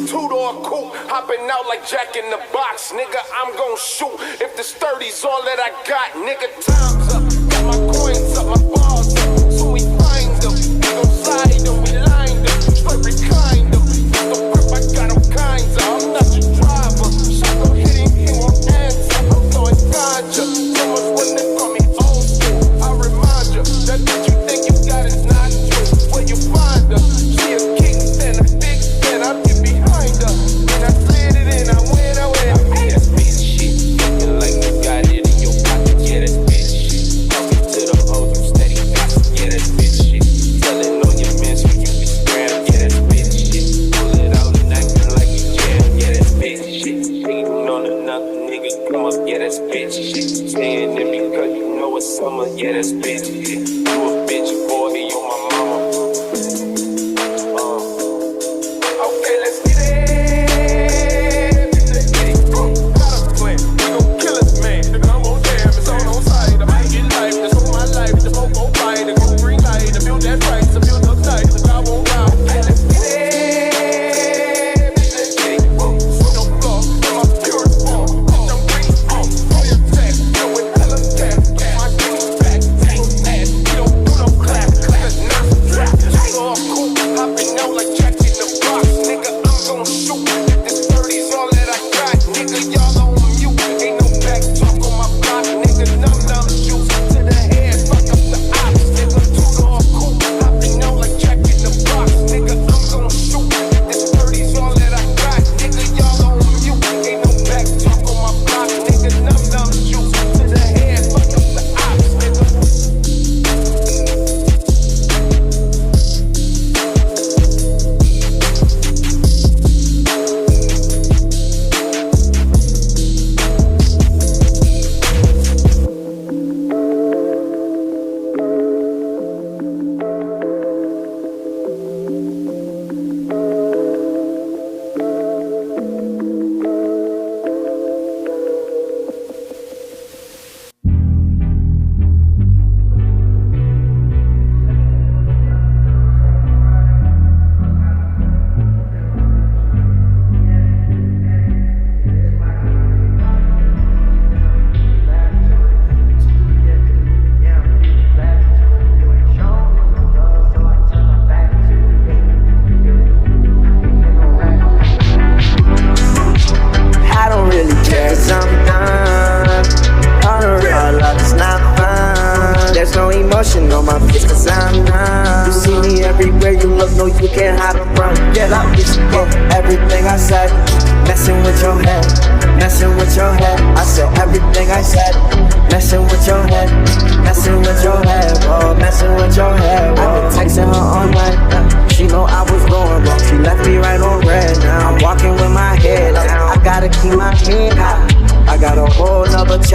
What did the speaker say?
Two-door coupe, hopping out like Jack in the Box. Nigga, I'm gon' shoot if this 30's all that I got. Nigga, time's up, got my coins up, my bars up. So we find them, we gon' slide them, we line them, straight recline them. The grip, I got them kinds of. I'm not your driver, shot gon' hit him, he won't answer. I'm throwing ganja, so much when they call me old school. I remind you that what you think you got is not true. Where you find her, she a kickstand, a big stand, I get behind her. And I slid it in, I went away. Hey, that's bitch shit, looking like you got it in your pocket. Yeah, that's bitch shit. Talking to the hoes, you steady gossip. Yeah, that's bitch shit. Telling on your men so you be scrammed. Yeah, that's bitch shit. Pull it out and acting like you jam. Yeah, that's bitch shit. Hating on another nigga, come up. Yeah, that's bitch shit. Staying in because you know it's summer. Yeah, that's bitch shit. You a bitch boy, you my mama. Okay, let's get it. Let's get it. Got a plan. We gon' kill us, man. The gun won't jam. It's on side. I might get life. That's on my life. The smoke gon' fight. The go green light. The build that price. The build up tight. The God won't lie. Okay, let's get it. Let's get it. Foot on floor. In my purest form. Bitch, I'm green. All your tax. Yo, with hella tap. My green back. Tank ass. We don't do no clap. That's not some trap. Two-door coupe. Hopping out like Jack in the Box. Nigga, I'm gon' shoot. If this 30's all that I got. Nigga, y'all on mute. Ain't no back talk on my block. Nigga, numb juice to the head. Fuck up the ops. Nigga, two-door coupe. Hopping out like Jack in the Box. Nigga, I'm gon' shoot. If this 30's all that I got. Nigga, y'all on mute. Ain't no back talk on my block. Nigga, numb juice to the head. Fuck up the ops. Nigga. I don't really care, 'cause I'm done. All the real love is not fun. There's no emotion on my face 'cause I'm numb. You see me everywhere you look, no you can't hide them from. Yeah, I'm VzQo, everything I said. Messing with your head, messing with your head. I said everything I said. Messing with your head, messing with your head. Oh, messing with your head.